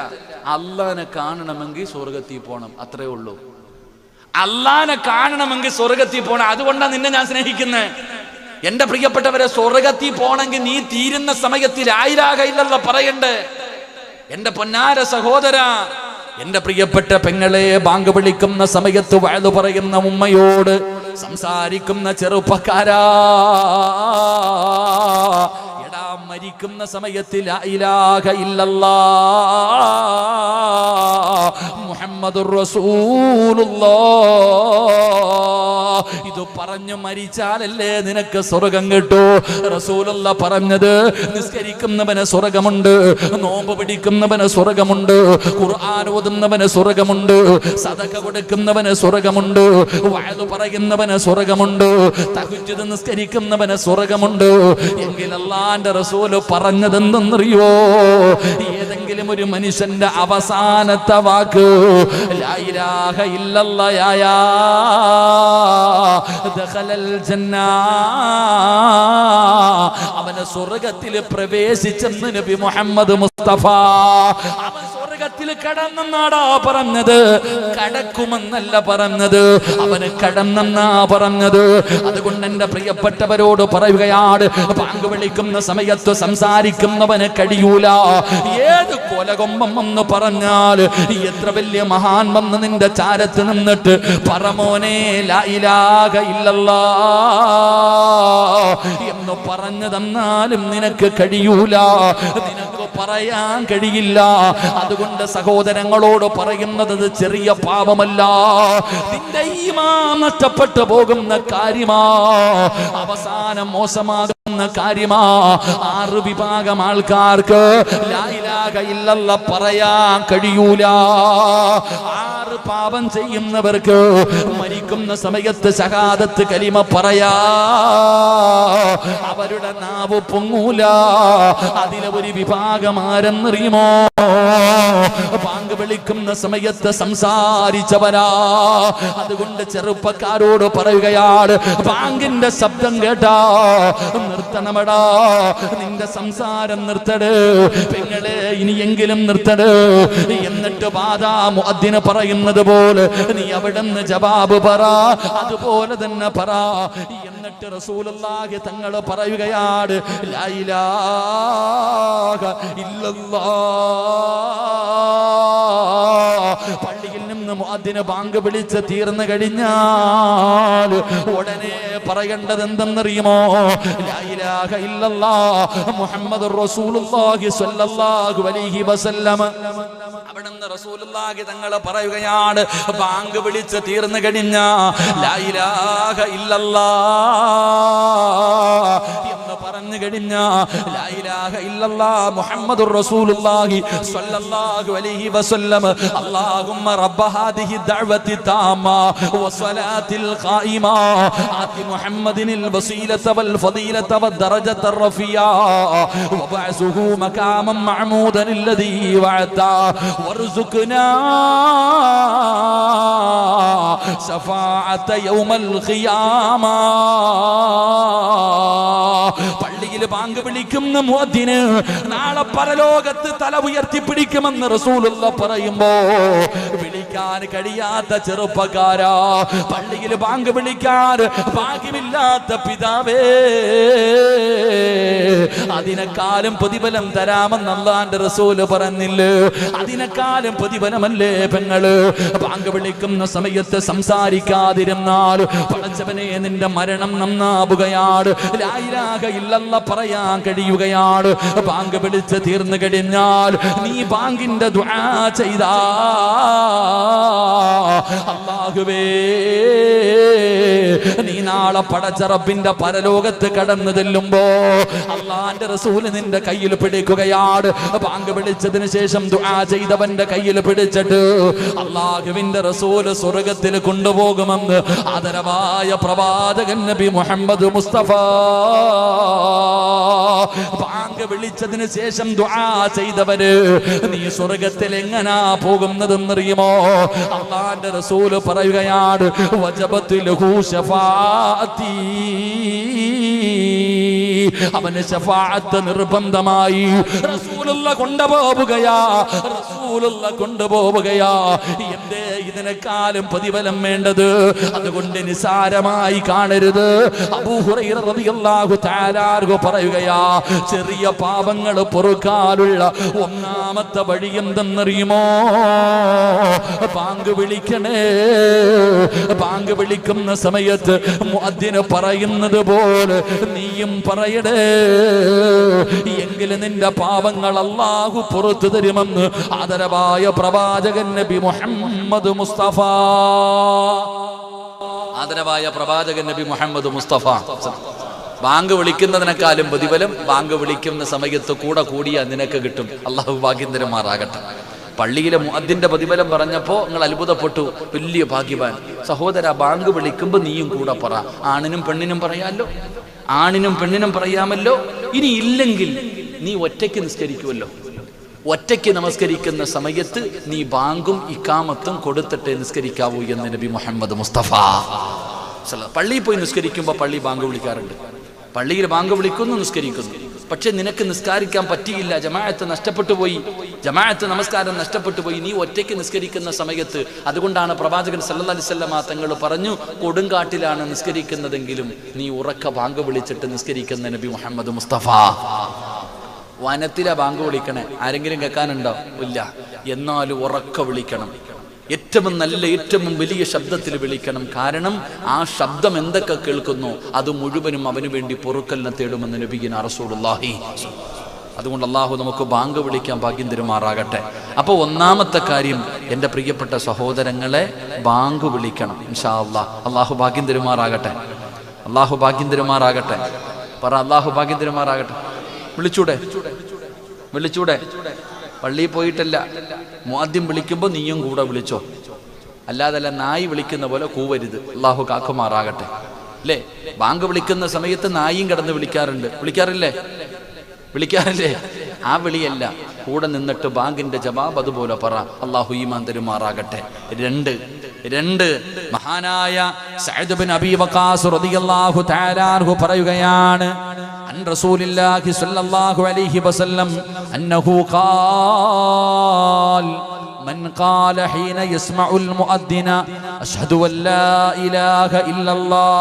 അള്ളാനെ കാണണമെങ്കിൽ സ്വർഗത്തിൽ പോകണം, അത്രേ ഉള്ളൂ. അള്ളാനെ കാണണമെങ്കിൽ സ്വർഗത്തിൽ പോകണം. അതുകൊണ്ടാണ് നിന്നെ ഞാൻ സ്നേഹിക്കുന്നത്. എന്റെ പ്രിയപ്പെട്ടവരെ, സ്വർഗത്തിൽ പോണെങ്കിൽ നീ തീരുന്ന സമയത്തിൽ ലാ ഇലാഹ ഇല്ലല്ലാഹ് പറയണ്ടേ? എന്റെ പൊന്നാര സഹോദര, എന്റെ പ്രിയപ്പെട്ട പെങ്ങളെ, ബാങ്ക് വിളിക്കുന്ന സമയത്ത് വഅദ് പറയുന്ന ഉമ്മയോട് സംസാരിക്കുന്ന ചെറുപ്പക്കാരാ, എടാ, മരിക്കുന്ന സമയത്ത് ലാ ഇലാഹ ഇല്ലല്ലാഹ് മുഹമ്മദുർ റസൂലുള്ളാഹ് ഇത് പറഞ്ഞു മരിച്ചാലല്ലേ നിനക്ക് സ്വർഗം കിട്ടൂ. റസൂലുള്ള പറഞ്ഞത്, നിസ്കരിക്കുന്നവന് സ്വർഗമുണ്ട്, നോമ്പ് പിടിക്കുന്നവന് സ്വർഗമുണ്ട്, ഖുർആൻ ഓതുന്നവന് സ്വർഗമുണ്ട്, സദഖ കൊടുക്കുന്നവന് സ്വർഗമുണ്ട്, വഅദ് പറയുന്നവന് സ്വർഗമുണ്ട്, തഹജ്ജുദ് നിസ്കരിക്കുന്നവന് സ്വർഗമുണ്ട്. എങ്കിൽ അല്ലാഹുവിന്റെ റസൂൽ പറഞ്ഞത് എന്തെന്നറിയോ? ഏതെങ്കിലും ഒരു മനുഷ്യന്റെ അവസാനത്തെ വാക്ക് ലാ ഇലാഹ ഇല്ലല്ലാഹ് ദഖലൽ ജന്ന, അവനെ സ്വർഗത്തിൽ പ്രവേശിച്ചെന്ന് നബി മുഹമ്മദ് മുസ്തഫ. അവൻ സ്വർഗത്തിൽ കടന്നെന്നാടാ പറഞ്ഞത്, കടക്കുമെന്നല്ല പറഞ്ഞത്, അവന് കടന്നെന്നാ പറഞ്ഞത്. അതുകൊണ്ട് എന്റെ പ്രിയപ്പെട്ടവരോട് പറയുകയാണ്, ബാങ്ക് വിളിക്കുന്ന സമയത്ത് സംസാരിക്കുന്നവന് കഴിയൂല. ഏത് കൊലകൊമ്പം എന്ന് പറഞ്ഞാൽ, എത്ര വലിയ മഹാൻ വന്ന് നിന്റെ ചാരത്ത് നിന്നിട്ട് പറമോനെ ലാ ഇലാഹ ഇല്ലല്ലാഹ് എന്ന് പറഞ്ഞു തന്നാലും നിനക്ക് കഴിയൂല, നിനക്ക് പറയാൻ കഴിയില്ല. അതുകൊണ്ട് സഹോദരങ്ങളോട് പറയുന്നത്, ചെറിയ പാപമല്ല, നിന്റെ ഈമാൻ നഷ്ടപ്പെട്ടു പോകുന്ന കാര്യമാ, അവസാനം മോശമാകുന്ന കാര്യമാ. 6 വിഭാഗം ആൾക്കാർക്ക് ലാ ഇലാഹ ഇല്ലല്ലാഹ് പറയാൻ കഴിയൂല. 6 പാപം ചെയ്യുന്നവർക്ക് മരിക്കുന്ന സമയത്ത് ഷഹാദത്ത് കലിമ പറയാ അവരുടെ നാവ് പൊങ്ങൂല. അതിലെ ഒരു വിഭാഗം ആരെന്നറിയുമോ? ബാങ്ക് വിളിക്കുന്ന സമയത്ത് സംസാരിച്ചവരാ. അതുകൊണ്ട് ചെറുപ്പക്കാരോട് പറയുകയാണ്, ബാങ്കിന്റെ ശബ്ദം കേട്ടാ നിർത്തണമടാ, നിന്റെ സംസാരം നിർത്തട് പെങ്ങളെ, ഇനിയെങ്കിലും നിർത്തട്. എന്നിട്ട് ബാദാ മുഅദ്ദിന് പറയുന്നത് പോലെ നീ അവിടെ നിന്ന് ജവാബ് പറ, അതുപോലെ തന്നെ പറ. എന്നിട്ട് റസൂലുള്ളാഹി തങ്ങൾ പറയുകയാണ്, ലാ ഇലാഹ ഇല്ലല്ലാഹ്. പള്ളിയിൽ നിന്ന് മുഅദ്ദിന് ബാങ്ക് വിളിച്ച് തീർന്നു കഴിഞ്ഞാൽ ഉടനെ പറയേണ്ടത് എന്തെന്നറിയുമോ? ലാ ഇലാഹ ഇല്ലല്ലാഹ് മുഹമ്മദുർ റസൂലുള്ളാഹി സ്വല്ലല്ലാഹു അലൈഹി വസല്ലം. അവിടുന്ന് റസൂലുള്ളാഹി തങ്ങൾ പറയുകയാണ്, ബാങ്ക് വിളിച്ച് തീർന്നു കഴിഞ്ഞാ ലാ ഇലാഹ ഇല്ലല്ലാഹ് എന്ന് പറഞ്ഞു കഴിഞ്ഞാ ലാ ഇലാഹ ഇല്ലല്ലാഹ് മുഹമ്മദുർ റസൂലുള്ളാഹി സ്വല്ലല്ലാഹു അലൈഹി വസല്ലം. അല്ലാഹുമ്മ റബ്ബ ഹാദിഹി ദഅവതി താമ വസ്സലാത്തിൽ ഖായിമ ആതി മുഹമ്മദിനിൽ വസീലത വൽ ഫദീലത വദ്ദറജത റഫിയ വബഅസുഹു മഖാമൻ മഅമൂദൻ الذي വഅത വർസുഖ്നാ ശഫാഅത യൗമൽ ഖിയാമ. പള്ളിയിൽ ബാങ്ക് വിളിക്കുന്ന മുഅദ്ദിന് നാളെ പരലോകത്ത് തല ഉയർത്തി പിടിക്കുമെന്ന് റസൂലുള്ളാഹി പറയുമ്പോ, വിളിക്കാൻ കഴിയാത്ത ചെറുപ്പക്കാരാ, പള്ളിയിൽ ബാങ്ക് വിളിക്കാൻ ഭാഗ്യമില്ലാത്ത പിതാവേ, അതിനെക്കാളും പ്രതിഫലം തരാമെന്ന് അല്ലാഹുവിന്റെ റസൂൽ പറഞ്ഞില്ലേ? അതിനെക്കാളും പ്രതിഫലമല്ലേ പെങ്ങള്? ബാങ്ക് വിളിക്കുന്ന സമയത്ത് സംസാരിക്കാതിരുന്നാൽ പടച്ചവനെ നിന്റെ മരണം നന്നാവുകയാണ്, ലാ ഇലാഹ ഇല്ലല്ലാഹ് പറയാൻ കഴിയുകയാണ്. ബാങ്ക് വിളിച്ച് തീർന്നു കഴിഞ്ഞാൽ നീ ബാങ്കിന്റെ ദുആ ചെയ്താൽ അല്ലാഹുവേ, നീ നാളെ പടച്ച റബ്ബിന്റെ പരലോകത്ത് കടന്നു ചെല്ലുമ്പോ അള്ളാന്റെ റസൂല് നിന്റെ കയ്യിൽ പിടിക്കുകയാണ്. ബാങ്ക് വിളിച്ചതിന് ശേഷം ദുആ ചെയ്തവന്റെ കയ്യിൽ പിടിച്ചിട്ട് അള്ളാഹുവിന്റെ റസൂല് സ്വർഗത്തിൽ കൊണ്ടുപോകുമെന്ന് ആദരവായ പ്രവാചകൻ നബി മുഹമ്മദ് മുസ്തഫ. ബാങ്ക് വിളിച്ചതിന് ശേഷം ദുആ ചെയ്തവര് നീ സ്വർഗത്തിൽ എങ്ങനാ പോകുന്നതെന്നറിയുമോ? അള്ളാന്റെ റസൂല് പറയുകയാണ്, വജബത്ത് ലഹു ശഫാഅത്തി, അവന് ശഫാഅത്ത് നിർബന്ധമായി. റസൂലുള്ള കൊണ്ടുപോവുകയാ, റസൂലുള്ള കൊണ്ടുപോവുകയാ. എന്തേ ഇതിനെക്കാളും പ്രതിഫലം വേണ്ടത്? അതുകൊണ്ട് നിസാരമായി കാണരുത്. അബൂ ഹുറൈറ റളിയല്ലാഹു തആല അൻഹു പറയുകയാ, ചെറിയ പാപങ്ങൾ പൊറുക്കാനുള്ള ഒന്നാമത്തെ വഴി എന്തെന്നറിയുമോ? ബാങ്ക് വിളിക്കണേ. ബാങ്ക് വിളിക്കുന്ന സമയത്ത് മുഅദ്ദിന് പറയുന്നത് പോലെ നീയും പറയടേ, എങ്കിൽ നിന്റെ പാപങ്ങൾ അല്ലാഹു പുറത്തു തരുമെന്ന് ആദരവായ പ്രവാചകൻ നബി മുഹമ്മദ് മുസ്തഫ. ആദരവായ പ്രവാചകൻ നബി മുഹമ്മദ് മുസ്തഫ. ബാങ്ക് വിളിക്കുന്നതിനേക്കാളും പ്രതിഫലം ബാങ്ക് വിളിക്കുന്ന സമയത്ത് കൂടെ കൂടിയാ നിനക്ക് കിട്ടും. അല്ലാഹു ഭാഗ്യം തരുമാറാകട്ടെ. പള്ളിയിലെ മുഅദ്ദിന്റെ പ്രതിഫലം പറഞ്ഞപ്പോ നിങ്ങൾ അത്ഭുതപ്പെട്ടു. വലിയ ഭാഗ്യവാൻ സഹോദര, ബാങ്ക് വിളിക്കുമ്പോ നീയും കൂടെ പറ. ആണിനും പെണ്ണിനും പറയാമല്ലോ, ആണിനും പെണ്ണിനും പറയാമല്ലോ. ഇനി ഇല്ലെങ്കിൽ നീ ഒറ്റയ്ക്ക് നിസ്കരിക്കുമല്ലോ. ഒറ്റയ്ക്ക് നമസ്കരിക്കുന്ന സമയത്ത് നീ ബാങ്കും ഇഖാമത്തും കൊടുത്തിട്ട് നിസ്കരിക്കാവൂ എന്ന് നബി മുഹമ്മദ് മുസ്തഫ. പള്ളിയിൽ പോയി നിസ്കരിക്കുമ്പോൾ പള്ളി ബാങ്ക് വിളിക്കാറുണ്ട്. പള്ളിയിൽ ബാങ്ക് വിളിക്കുന്നു, നിസ്കരിക്കുന്നു. പക്ഷെ നിനക്ക് നിസ്കാരിക്കാൻ പറ്റിയില്ല, ജമാഅത്ത് നഷ്ടപ്പെട്ടു പോയി, ജമാഅത്ത് നമസ്കാരം നഷ്ടപ്പെട്ടു പോയി, നീ ഒറ്റയ്ക്ക് നിസ്കരിക്കുന്ന സമയത്ത്. അതുകൊണ്ടാണ് പ്രവാചകൻ സല്ലല്ലാഹു അലൈഹി വസല്ലമ തങ്ങൾ പറഞ്ഞു, കൊടുങ്കാട്ടിലാണ് നിസ്കരിക്കുന്നതെങ്കിലും നീ ഉറക്ക ബാങ്ക് വിളിച്ചിട്ട് നിസ്കരിക്കുന്ന നബി മുഹമ്മദ് മുസ്തഫ. വനത്തിലെ ബാങ്ക് വിളിക്കണേ, ആരെങ്കിലും കേൾക്കാനുണ്ടോ? ഇല്ല. എന്നാലും ഉറക്ക വിളിക്കണം. ഏറ്റവും നല്ല, ഏറ്റവും വലിയ ശബ്ദത്തിൽ വിളിക്കണം. കാരണം ആ ശബ്ദം എന്തൊക്കെ കേൾക്കുന്നു അത് മുഴുവനും അവന് വേണ്ടി പൊറുക്കലിനെ തേടുമെന്ന് നബിയിന റസൂലുള്ളാഹി. അതുകൊണ്ട് അള്ളാഹു നമുക്ക് ബാങ്ക് വിളിക്കാൻ ഭാഗ്യം തരുമാറാകട്ടെ. അപ്പോൾ ഒന്നാമത്തെ കാര്യം, എൻ്റെ പ്രിയപ്പെട്ട സഹോദരങ്ങളെ, ബാങ്ക് വിളിക്കണം. ഇൻഷാ അല്ലാഹ്. അള്ളാഹു ഭാഗ്യം തരുമാറാകട്ടെ. അള്ളാഹു ഭാഗ്യം തരുമാറാകട്ടെ. പറ, അള്ളാഹു ഭാഗ്യം തരുമാറാകട്ടെ. വിളിച്ചൂടെ? വിളിച്ചൂടെ? പള്ളിയിൽ പോയിട്ടല്ല, മുഅദ്ദിൻ വിളിക്കുമ്പോൾ നീയും കൂടെ വിളിച്ചോ. അല്ലാതല്ല നായി വിളിക്കുന്ന പോലെ കൂവരുത്. അള്ളാഹു കാക്കുമാറാകട്ടെ. അല്ലേ? ബാങ്ക് വിളിക്കുന്ന സമയത്ത് നായിയും കിടന്ന് വിളിക്കാറുണ്ട്. വിളിക്കാറില്ലേ? വിളിക്കാറില്ലേ? ആ വിളിയല്ല, കൂടെ നിന്നിട്ട് ബാങ്കിന്റെ ജവാബ് അതുപോലെ പറ. അള്ളാഹു ഈമാൻ തരുമാറാകട്ടെ. രണ്ട് മഹാനായ സഅദ് ബിൻ അബീ വഖാസ് റളിയല്ലാഹു തആല അൻഹു പറയുകയാണ്, അൻ റസൂലില്ലാഹി സ്വല്ലല്ലാഹു അലൈഹി വസല്ലം അന്നഹു ഖാൽ من قال حين يسمع المؤذن أشهد أن لا إله إلا الله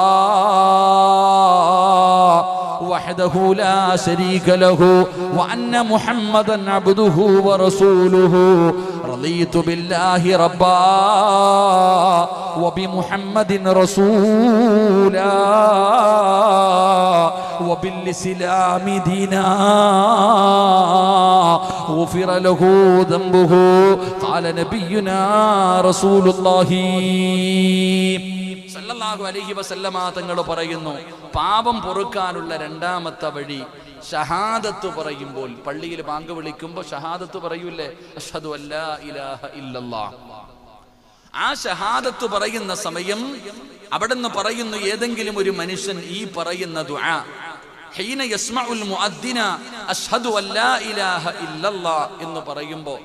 وحده لا شريك له وأن محمدا عبده ورسوله رضيت بالله ربا وبمحمد رسولا وبالإسلام دينا غفر له ذنبه قال نبينا رسول الله സല്ലല്ലാഹു അലൈഹി വസല്ലമ തങ്ങൾ പറയുന്നു, പാപം പൊറുക്കാനുള്ള രണ്ടാമത്തെ വഴി ഷഹാദത്ത് പറയുമ്പോൾ, പള്ളിയിൽ ബാങ്ക് വിളിക്കുമ്പോൾ ഷഹാദത്ത് പറയൂലേ, അഷ്ഹദു അല്ലാ ഇലാഹ ഇല്ലല്ലാഹ്. ആ ഷഹാദത്ത് പറയുന്ന സമയം അവിടുന്ന് പറയുന്നു, ഏതെങ്കിലും ഒരു മനുഷ്യൻ ഈ പറയുന്ന ദുആ ഹീന യസ്മഉൽ മുഅദ്ദിന അഷ്ഹദു അല്ലാ ഇലാഹ ഇല്ലല്ലാഹ് എന്ന് പറയുമ്പോൾ,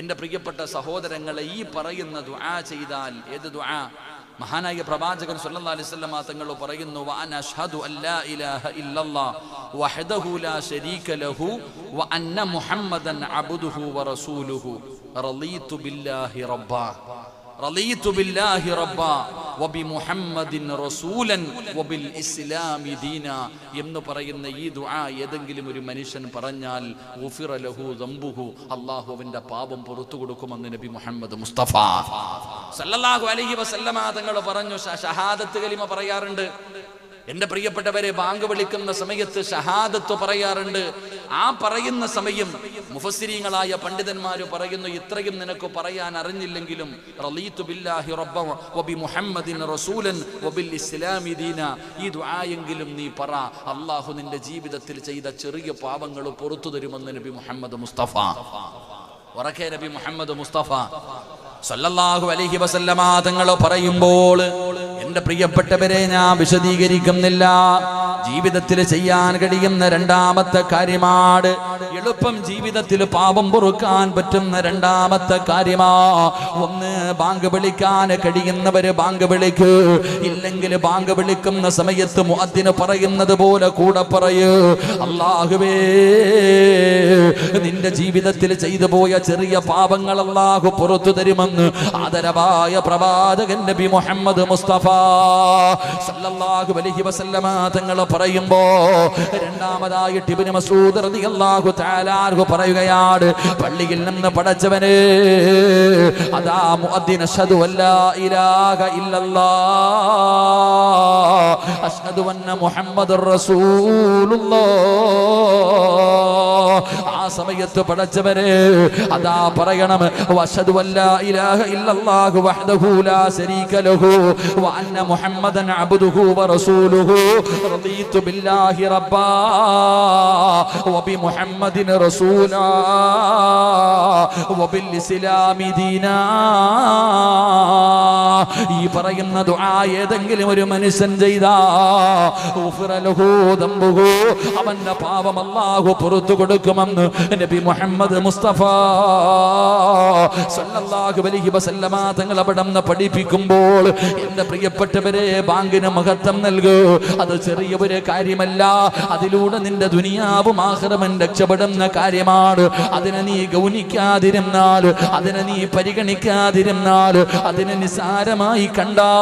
എൻ്റെ പ്രിയപ്പെട്ട സഹോദരങ്ങളെ, ഈ പറയുന്ന ദുആ ചെയ്താൽ, ഏത് ദുആ? മഹാനായ പ്രവാചകൻ സല്ലല്ലാഹു അലൈഹി വസല്ലം തങ്ങൾ പറയുന്നു, വഅന അഷ്ഹദു അല്ലാ ഇലാഹ ഇല്ലല്ലാഹ് വഹ്ദഹു ലാ ശരീക ലഹു വഅന്ന മുഹമ്മദൻ അബ്ദുഹു വറസൂലുഹു റളീതു ബില്ലാഹി റബ്ബാ റളീതു ബില്ലാഹി റബ്ബാ വബിമുഹമ്മദിൻ റസൂലൻ വബിൽ ഇസ്ലാമി ദീനാ എന്ന് പറയുന്ന ഈ ദുആ ഏതെങ്കിലും ഒരു മനുഷ്യൻ പറഞ്ഞാൽ ഗുഫിറ ലഹു ദംബുഹു, അല്ലാഹു അവന്റെ പാപം പുറത്തു കൊടുക്കുമെന്ന് നബി മുഹമ്മദ് മുസ്തഫ സല്ലല്ലാഹു അലൈഹി വസല്ലമ തങ്ങൾ പറഞ്ഞു. ഷഹാദത്ത് കലിമ പറയാറുണ്ട്. എന്റെ പ്രിയപ്പെട്ടവരെ, ബാങ്ക് വിളിക്കുന്ന സമയത്ത് ഷഹാദത്ത് പറയാറുണ്ട്. ആ പറയുന്ന സമയം മുഫസ്സിരീങ്ങളായ പണ്ഡിതന്മാർ പറയുന്നു, ഇത്രയും നിനക്ക് പറയാൻ അറിഞ്ഞില്ലെങ്കിലും റളീതു ബില്ലാഹി റബ്ബൻ വബി മുഹമ്മദിൻ റസൂലൻ വബിൽ ഇസ്ലാമി ദീന, ഈ ദുആയെങ്കിലും നീ പറ. അല്ലാഹു നിന്റെ ജീവിതത്തിൽ ചെയ്ത ചെറിയ പാപങ്ങൾ പുറത്തു തരുമെന്ന് നബി മുഹമ്മദ് മുസ്തഫ. ഉറക്കെ നബി മുഹമ്മദ് മുസ്തഫ സല്ലല്ലാഹു അലൈഹി വസല്ലമ തങ്ങൾ പറയുമ്പോൾ, എന്റെ പ്രിയപ്പെട്ടവരെ, ഞാൻ വിശദീകരിക്കുന്നില്ല. ജീവിതത്തിൽ ചെയ്യാൻ കഴിയുന്ന രണ്ടാമത്തെ കാര്യമാണ്, എളുപ്പം ജീവിതത്തിൽ പാപം പൊറുക്കാൻ പറ്റുന്ന രണ്ടാമത്തെ കാര്യമാ. ഒന്ന്, ബാങ്ക് വിളിക്കാൻ കഴിയുന്നവര് ബാങ്ക് വിളിക്കൂ. ഇല്ലെങ്കിൽ ബാങ്ക് വിളിക്കുന്ന സമയത്ത് മുഅദ്ദിന് പറയുന്നത് പോലെ കൂടെ പറയൂ, അല്ലാഹുവേ നിന്റെ ജീവിതത്തിൽ ചെയ്തു പോയ ചെറിയ പാപങ്ങൾ അല്ലാഹു പുറത്തു തരുമെന്ന് ആദരവായ പ്രവാചകൻ നബി മുഹമ്മദ് മുസ്തഫ സല്ലല്ലാഹു അലൈഹി വസല്ലമ തങ്ങൾ പറയുമ്പോ, രണ്ടാമതായിട്ട് ഇബ്നു മസ്ഊദ് റളിയല്ലാഹു തആല അൻഹു പറയുകയാണ്, പള്ളിയിൽ നിന്ന് പടച്ചവനെ അതാ മുഅദ്ദിൻ അശ്ഹദു അല്ലാ ഇലാഹ ഇല്ലല്ലാഹ് അശ്ഹദു അന്ന മുഹമ്മദുർ റസൂലുള്ളാഹ്. ആ സമയത്ത് പടച്ചവനെ അതാ പറയണം, വഅശ്ഹദു അല്ലാ ഇലാഹ ഇല്ലല്ലാഹു വഹ്ദഹു ലാ ശരീക ലഹു വ അന്ന മുഹമ്മദൻ അബ്ദുഹു വ റസൂലുഹു റളീതു ബില്ലാഹി റബ്ബാ വബി മുഹമ്മദിൻ റസൂലാ വബിൽ ഇസ്ലാമി ദീനാ. ഈ പറയുന്ന ദുആ ഏതെങ്കിലും ഒരു മനുഷ്യൻ ചെയ്താ അവന്റെ പാപം അല്ലാഹു പുറത്തു കൊടുക്കുമെന്ന് നബി മുഹമ്മദ് മുസ്തഫ സല്ലല്ലാഹു അലൈഹി വസല്ലമ തങ്ങൾ അവിടുന്ന് പഠിപ്പിക്കുമ്പോൾ, എന്റെ പ്രിയപ്പെട്ടവരെ, ബാങ്കിന് മഹത്വം നൽകൂ. അത് ചെറിയ ഒരു കാര്യമല്ല. അതിലൂടെ നിന്റെ ദുനിയാവും ആഖിറവും രക്ഷപ്പെടുന്ന കാര്യമാണ്. അതിനെ നീ ഗൗനിക്കാതിരുന്നാൽ, അതിനെ നീ പരിഗണിക്കാതിരുന്നാൽ, അതിനെ നിസാരമായി കണ്ടാ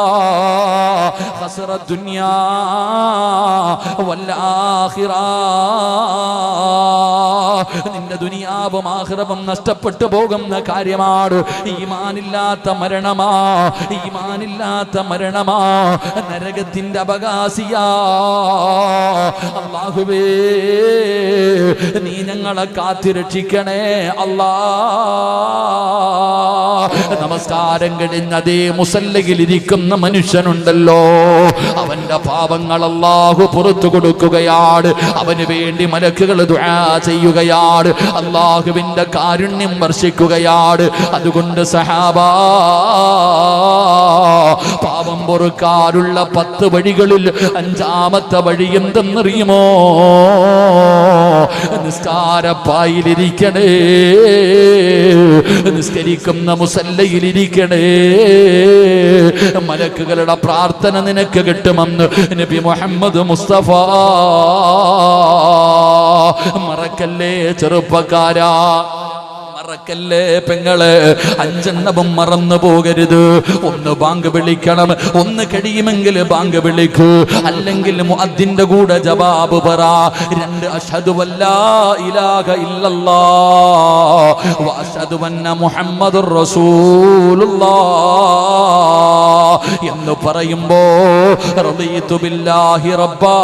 ഖസറ ദുനിയാ വൽ ആഖിറ, നിന്റെ ദുനിയാവും ആഖിറവും നഷ്ടപ്പെട്ടു പോകുന്ന കാര്യമാണ്. ഈമാനില്ലാത്ത മരണമാ, ഈമാനില്ലാത്ത മരണമാ, നരകത്തിന്റെ അവകാശിയാ. അല്ലാഹുവേ നീ ഞങ്ങളെ കാത്തിരക്ഷിക്കണേ അല്ലാ. നമസ്കാരം കഴിഞ്ഞതേ മുസല്ലയിൽ ഇരിക്കുന്ന മനുഷ്യനുണ്ടല്ലോ, അവന്റെ പാപങ്ങൾ അല്ലാഹു പുറത്തു കൊടുക്കുകയാണ്. അവന് വേണ്ടി മലക്കുകൾ ദുആ ചെയ്യുകയാണ്, അല്ലാഹുവിന്റെ കാരുണ്യം വർഷിക്കുകയാണ്. അതുകൊണ്ട് സഹാബാ, പാപം പൊറുക്കാനുള്ള 10 വഴികളിൽ 5ാമത്തെ വഴി എന്തെന്നറിയുമോ? നിസ്കാരപ്പായിലിരിക്കണേ, നിസ്കരിക്കുന്ന മുസല്ലയിലിരിക്കണേ. മലക്കുകളുടെ പ്രാർത്ഥന നിനക്ക് കിട്ടുമെന്ന് നബി മുഹമ്മദ് മുസ്തഫ. മറക്കല്ലേ ചെറുപ്പക്കാരാ, മറക്കല്ലേ പെങ്ങളെ, 5 മറന്നു പോകരുത്. ഒന്ന് ബാങ്ക് വിളിക്കണം, ഒന്ന് കഴിയുമെങ്കിൽ ബാങ്ക് വിളിക്കൂ, അല്ലെങ്കിൽ മുഅദ്ദിന്റെ കൂടെ ജവാബ് പറ. 2, അശ്ഹദു അല്ലാ ഇലാഹ ഇല്ലല്ലാഹ് വ അശ്ഹദു അന്ന മുഹമ്മദുർ റസൂലുള്ളാഹ് എന്ന് പറയുമ്പോ, റളീതു ബില്ലാഹി റബ്ബാ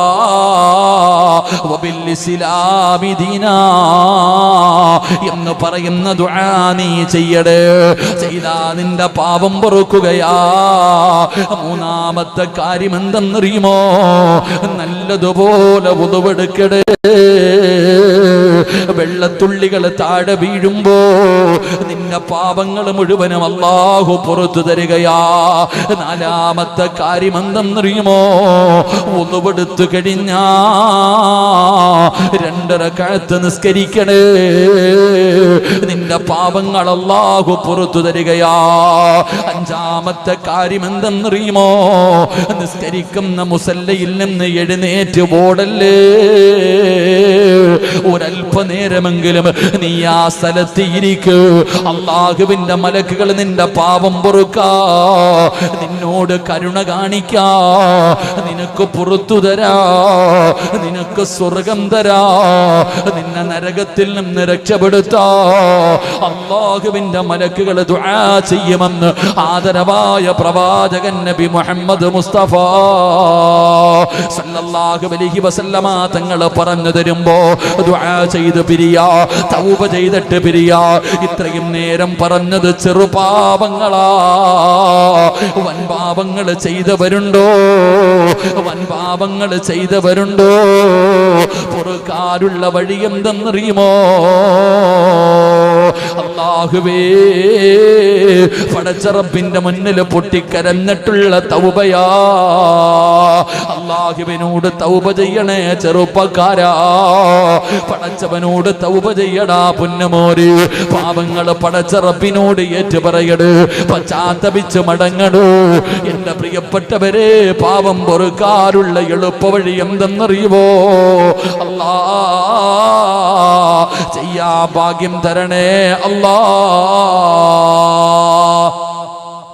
വബിൽ ഇസ്ലാമി ദീനാ എന്ന് പറയുന്ന ദുആ നീ ചെയ്യടേ. ചെയ്താ നിന്റെ പാപം പൊറുക്കുകയാ. 3ാമത്തെ കാര്യം എന്തെന്നറിയുമോ? നല്ലതുപോലെ വുളുവെടുക്കടേ. വെള്ളത്തുള്ളികൾ താഴെ വീഴുമ്പോ നിന്റെ പാപങ്ങൾ മുഴുവനും അല്ലാഹു പുറത്തു തരികയാ. 4ാമത്തെ കാര്യം എന്തെന്നറിയുമോ? വുളുവെടുത്തു കഴിഞ്ഞാ 2 റക്അത്ത് നിസ്കരിക്കണേ. നിന്റെ പാപങ്ങൾ അല്ലാഹു പുറത്തു തരികയാ. 5ാമത്തെ കാര്യം എന്തെന്നറിയുമോ? നിസ്കരിക്കുന്ന മുസല്ലയിൽ നിന്ന് എഴുന്നേറ്റ് ഓടല്ലേ. ഒരല്പനേരം നേരമെങ്കിലും നീ ആ സ്ഥലത്ത് ഇരിക്കൂ. അല്ലാഹുവിന്റെ മലക്കുകൾ നിന്റെ പാപം പൊറുക്കാ, നിന്നോട് കരുണ കാണിക്കാ, നിനക്ക് പുറത്തു തരാ, നിനക്ക് സ്വർഗം തരാ, നിന്നെ നരകത്തിൽ നിന്ന് രക്ഷപ്പെടുത്താ അല്ലാഹുവിന്റെ മലക്കുകൾ ദുആ ചെയ്യുമെന്ന് ആദരവായ പ്രവാചകൻ നബി മുഹമ്മദ് മുസ്തഫ സല്ലല്ലാഹു അലൈഹി വസല്ലമ തങ്ങൾ പറഞ്ഞു തരുമ്പോ ദുആ ചെയ്ത് പിരിയാ, തൗബ ചെയ്തിട്ട് പിരിയാ. ഇത്രയും നേരം പറഞ്ഞത് ചെറുപാപങ്ങളാ. വൻപാപങ്ങൾ ചെയ്തവരുണ്ടോ? വൻപാപങ്ങൾ ചെയ്തവരുണ്ടോ? പൊറുക്കാനുള്ള വഴി എന്തെന്നറിയുമോ? അല്ലാഹുവേ, പടച്ച റബ്ബിന്റെ മുന്നിൽ പൊട്ടിക്കരഞ്ഞിട്ടുള്ള തൗബയാ. അല്ലാഹുവിനോട് തൗബ ചെയ്യണേ ചെറുപ്പക്കാരാ. പടച്ചവനോട് തൗബ ചെയ്യടാ പൊന്നുമോര്. പാപങ്ങൾ പടച്ച റബ്ബിനോട് ഏറ്റുപറയട്, പശ്ചാത്തപിച്ച് മടങ്ങടൂ. എന്റെ പ്രിയപ്പെട്ടവരെ, പാപം പൊറുക്കാനുള്ള എളുപ്പവഴി എന്തെന്നറിയുമോ? അല്ലാ, ചെയ്യാ ഭാഗ്യം തരണേ അല്ലാ.